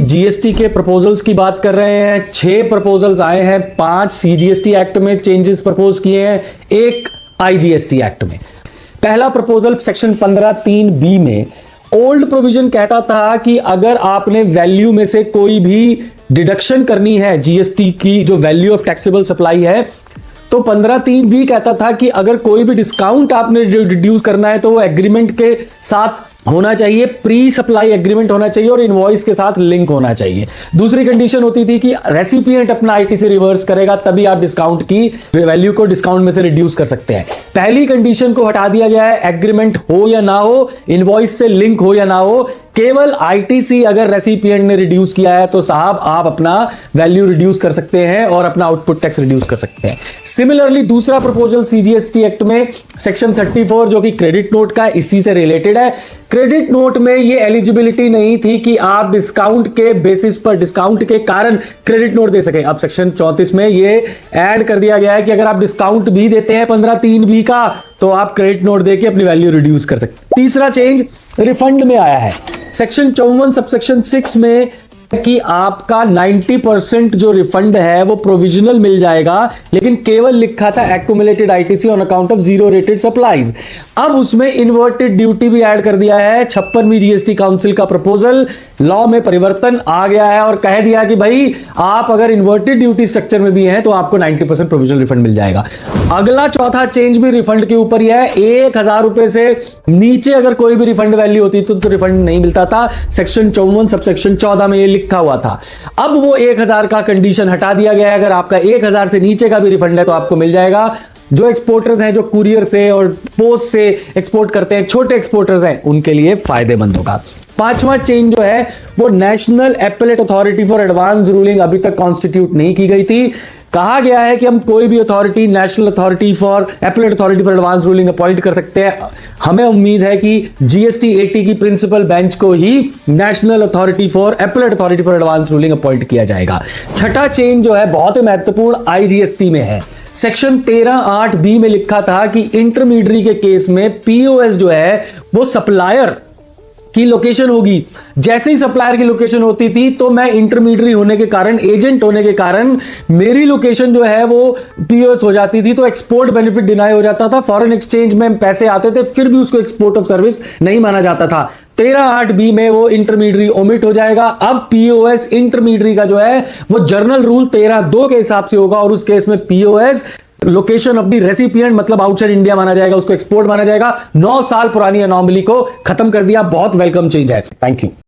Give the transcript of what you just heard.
GST के proposals की बात कर रहे हैं। 6 प्रपोजल्स आए हैं, 5 सीजीएसटी एक्ट में चेंजेस प्रपोज किए हैं, 1 आईजीएसटी एक्ट में। पहला प्रपोजल सेक्शन 15(3)(b) में ओल्ड प्रोविजन कहता था कि अगर आपने वैल्यू में से कोई भी डिडक्शन करनी है, जीएसटी की जो वैल्यू ऑफ टैक्सेबल सप्लाई है, तो 15(3)(b) कहता था कि अगर कोई भी डिस्काउंट आपने रिड्यूस करना है तो वो एग्रीमेंट के साथ होना चाहिए, प्री सप्लाई एग्रीमेंट होना चाहिए और इनवॉइस के साथ लिंक होना चाहिए। दूसरी कंडीशन होती थी कि रेसिपिएंट अपना आईटीसी रिवर्स करेगा तभी आप डिस्काउंट की वैल्यू को डिस्काउंट में से रिड्यूस कर सकते हैं। पहली कंडीशन को हटा दिया गया है, एग्रीमेंट हो या ना हो, इनवॉइस से लिंक हो या ना हो, केवल आईटीसी अगर रेसिपिएंट ने रिड्यूस किया है तो साहब आप अपना वैल्यू रिड्यूस कर सकते हैं और अपना आउटपुट टैक्स रिड्यूस कर सकते हैं। सिमिलरली दूसरा प्रपोजल सीजीएसटी एक्ट में सेक्शन 34 जो कि क्रेडिट नोट का इसी से रिलेटेड है। क्रेडिट नोट में ये एलिजिबिलिटी नहीं थी कि आप डिस्काउंट के बेसिस पर, डिस्काउंट के कारण क्रेडिट नोट दे सके। अब सेक्शन 34 में ये ऐड कर दिया गया है कि अगर आप डिस्काउंट भी देते हैं 15(3)(b) का तो आप क्रेडिट नोट देके अपनी वैल्यू रिड्यूस कर सकते हैं। तीसरा चेंज रिफंड में आया है। सेक्शन 54 सबसेक्शन 6 में कि आपका 90% जो रिफंड है वो प्रोविजनल मिल जाएगा, लेकिन केवल लिखा था accumulated ITC on account of zero rated supplies. अब उसमें इन्वर्टेड ड्यूटी भी ऐड कर दिया है। 56वीं जीएसटी काउंसिल का प्रपोजल, लॉ में परिवर्तन आ गया है और कह दिया कि भाई आप अगर इन्वर्टेड ड्यूटी स्ट्रक्चर में भी हैं तो आपको 90% प्रोविजनल रिफंड मिल जाएगा। अगला चौथा चेंज भी रिफंड के ऊपर ही है। 1000 रुपए से नीचे अगर कोई भी रिफंड वैल्यू होती तो रिफंड नहीं मिलता था। सेक्शन 54 सबसेक्शन 14 में ये लिखा हुआ था। अब वो 1000 का कंडीशन हटा दिया गया है। अगर आपका 1000 से नीचे का भी रिफंड है तो आपको मिल जाएगा। जो एक्सपोर्टर्स हैं, जो कुरियर से और पोस्ट से एक्सपोर्ट करते हैं, छोटे एक्सपोर्टर्स हैं, उनके लिए फायदेमंद होगा। पांचवा चेंज जो है वो national appellate authority for advance ruling अभी तक कॉन्स्टिट्यूट नहीं की गई थी। कहा गया है कि हम कोई भी authority, national authority for appellate authority for advance ruling appoint कर सकते हैं। हमें उम्मीद है कि जीएसटी 80 की प्रिंसिपल बेंच को ही national authority for appellate authority for advance ruling appoint किया जाएगा। छठा चेंज जो है बहुत ही महत्वपूर्ण आईजीएसटी में है। सेक्शन 13(8)(b) में लिखा था कि इंटरमीडियरी के केस में पीओएस जो है वो सप्लायर की लोकेशन होगी। जैसे ही सप्लायर की लोकेशन होती थी तो मैं इंटरमीडियरी होने के कारण, एजेंट होने के कारण मेरी लोकेशन जो है वो पीओएस हो जाती थी, तो एक्सपोर्ट बेनिफिट डिनाई हो जाता था। फॉरेन एक्सचेंज में पैसे आते थे फिर भी उसको एक्सपोर्ट ऑफ सर्विस नहीं माना जाता था। 13(8)(b) में वो इंटरमीडियरी ओमिट हो जाएगा। अब पीओएस इंटरमीडियरी का जो है वो जर्नल रूल 13(2) के हिसाब से होगा और उस केस में POS location of the recipient मतलब आउटसाइड इंडिया माना जाएगा, उसको एक्सपोर्ट माना जाएगा। 9 साल पुरानी अनोमली को खत्म कर दिया। बहुत वेलकम चेंज है। Thank you.